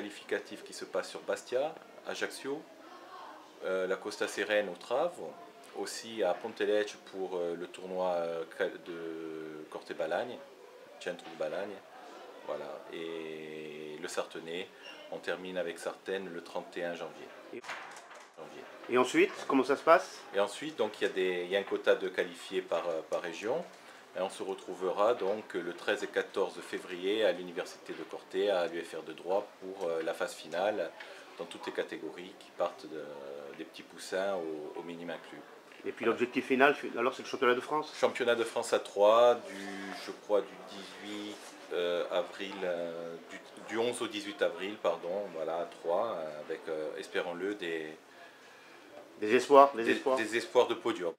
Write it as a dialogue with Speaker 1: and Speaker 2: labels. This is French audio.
Speaker 1: qualificatifs qui se passent sur Bastia, Ajaccio, la Costa Serene au Trave, aussi à Pontelecce pour le tournoi de Corte-Balagne, Centro de Balagne, voilà, et le Sartenay. On termine avec Sartène le 31 janvier.
Speaker 2: Et ensuite, comment ça se passe?
Speaker 1: Et ensuite, donc, il y a un quota de qualifiés par région. Et on se retrouvera donc le 13 et 14 février à l'Université de Corté, à l'UFR de droit, pour la phase finale dans toutes les catégories qui partent des petits poussins au minimum inclus.
Speaker 2: Et puis l'objectif final, alors c'est le championnat de France?
Speaker 1: Championnat de France à 3, je crois du 18 avril, du 11 au 18 avril, pardon, voilà, à 3, avec, espérons-le,
Speaker 2: Des espoirs,
Speaker 1: des espoirs de podium.